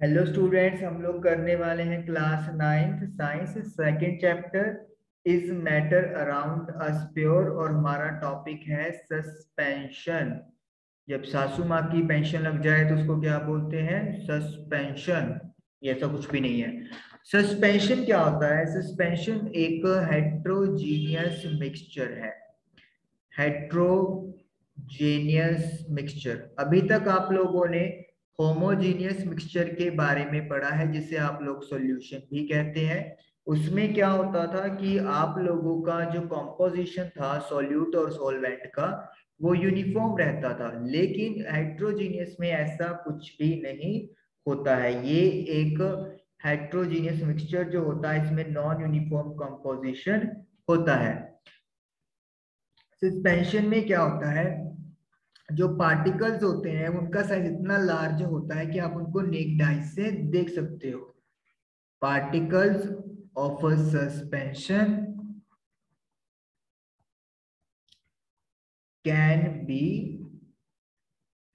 Hello students, हम लोग करने वाले हैं class 9th science second chapter is matter around us pure. और हमारा टॉपिक है सस्पेंशन। जब सासू माँ की पेंशन लग जाए तो उसको क्या बोलते हैं? सस्पेंशन। ये ऐसा कुछ भी नहीं है। सस्पेंशन क्या होता है? सस्पेंशन एक हेट्रोजीनियस मिक्सचर है। Heterogeneous mixture. अभी तक आप लोगों ने होमोजीनियस मिक्सचर के बारे में पढ़ा है, जिसे आप लोग सॉल्यूशन भी कहते हैं। उसमें क्या होता था कि आप लोगों का जो कॉम्पोजिशन था सॉल्यूट और सॉल्वेंट का, वो यूनिफॉर्म रहता था। लेकिन हेट्रोजीनियस में ऐसा कुछ भी नहीं होता है। ये एक हेट्रोजीनियस मिक्सचर जो होता है, इसमें नॉन यूनिफॉर्म कॉम्पोजिशन होता है। सस्पेंशन में क्या होता है? जो पार्टिकल्स होते हैं उनका साइज इतना लार्ज होता है कि आप उनको नेक्ड आई से देख सकते हो। Particles of a suspension can be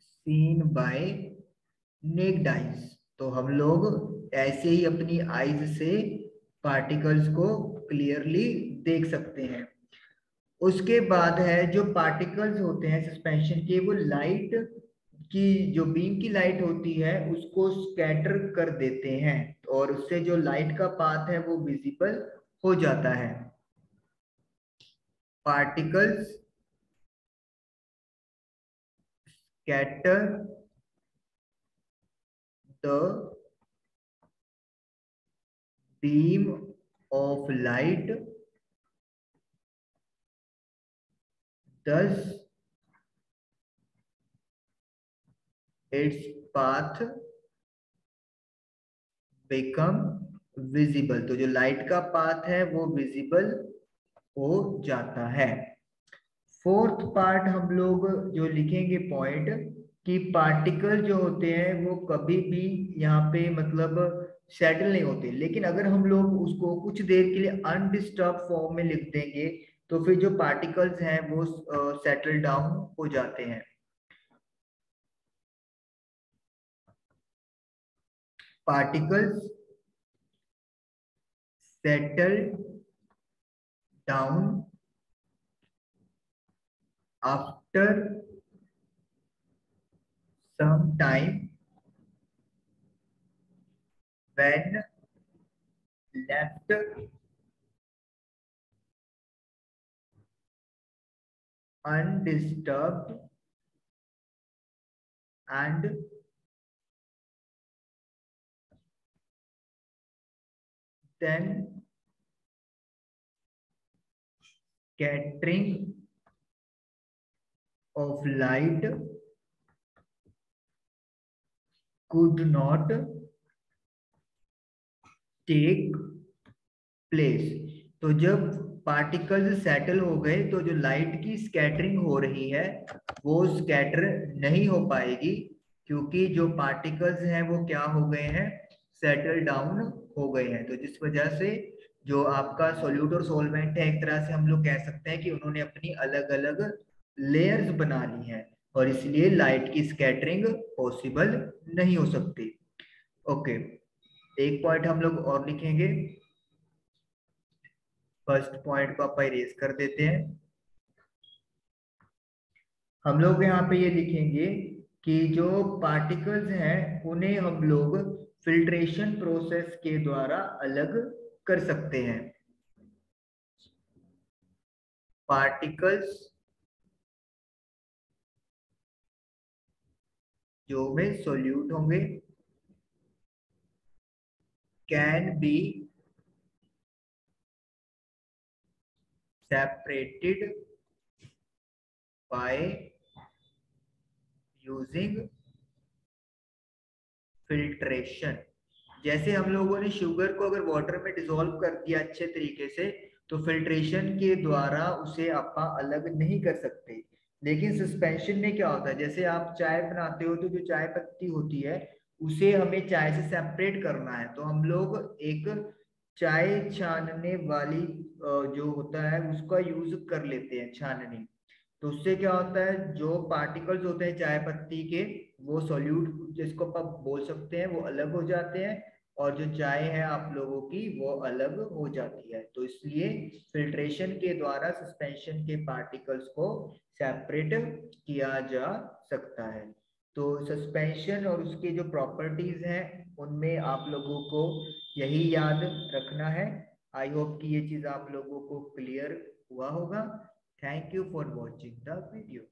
seen by naked eyes. तो हम लोग ऐसे ही अपनी आईज से पार्टिकल्स को क्लियरली देख सकते हैं। उसके बाद है, जो पार्टिकल्स होते हैं सस्पेंशन के, वो लाइट की, जो बीम की लाइट होती है उसको स्कैटर कर देते हैं, और उससे जो लाइट का पाथ है वो विजिबल हो जाता है। Particles scatter the beam of light, thus its path become visible। तो जो लाइट का पाथ है वो विजिबल हो जाता है। फोर्थ पार्ट हम लोग जो लिखेंगे पॉइंट, कि पार्टिकल जो होते हैं वो कभी भी यहाँ पे मतलब सेटल नहीं होते। लेकिन अगर हम लोग उसको कुछ देर के लिए अनडिस्टर्ब फॉर्म में लिख देंगे तो फिर जो पार्टिकल्स हैं वो सेटल डाउन हो जाते हैं। Particles settle down after some time when left undisturbed and then scattering of light could not take place। तो जब पार्टिकल्स सेटल हो गए तो जो लाइट की स्कैटरिंग हो रही है वो स्कैटर नहीं हो पाएगी, क्योंकि जो पार्टिकल्स हैं वो क्या हो गए हैं? सेटल डाउन हो गए हैं। तो जिस वजह से जो आपका सॉल्यूट और सॉल्वेंट है, एक तरह से हम लोग कह सकते हैं कि उन्होंने अपनी अलग अलग लेयर्स बना ली हैं, और इसलिए लाइट की स्कैटरिंग पॉसिबल नहीं हो सकती। ओके, एक पॉइंट हम लोग और लिखेंगे। फर्स्ट पॉइंट को आप इरेज कर देते हैं। हम लोग यहाँ पे ये लिखेंगे कि जो पार्टिकल्स हैं उन्हें हम लोग फिल्ट्रेशन प्रोसेस के द्वारा अलग कर सकते हैं। पार्टिकल्स जो में सोल्यूट होंगे can be separated by using filtration. जैसे हम लोगों ने शुगर को अगर वाटर में डिसॉल्व कर दिया अच्छे तरीके से, तो फिल्ट्रेशन के द्वारा उसे आप अलग नहीं कर सकते। लेकिन सस्पेंशन में क्या होता है? जैसे आप चाय बनाते हो तो जो चाय पत्ती होती है उसे हमें चाय से सेपरेट करना है, तो हम लोग एक चाय छानने वाली जो होता है उसका यूज कर लेते हैं, छाननी। तो उससे क्या होता है, जो पार्टिकल्स होते हैं चाय पत्ती के वो सॉल्यूट जिसको आप बोल सकते हैं वो अलग हो जाते हैं, और जो चाय है आप लोगों की वो अलग हो जाती है। तो इसलिए फिल्ट्रेशन के द्वारा सस्पेंशन के पार्टिकल्स को सेपरेट किया जा सकता है। तो सस्पेंशन और उसके जो प्रॉपर्टीज हैं उनमें आप लोगों को यही याद रखना है। आई होप कि ये चीज आप लोगों को क्लियर हुआ होगा। Thank you for watching the video.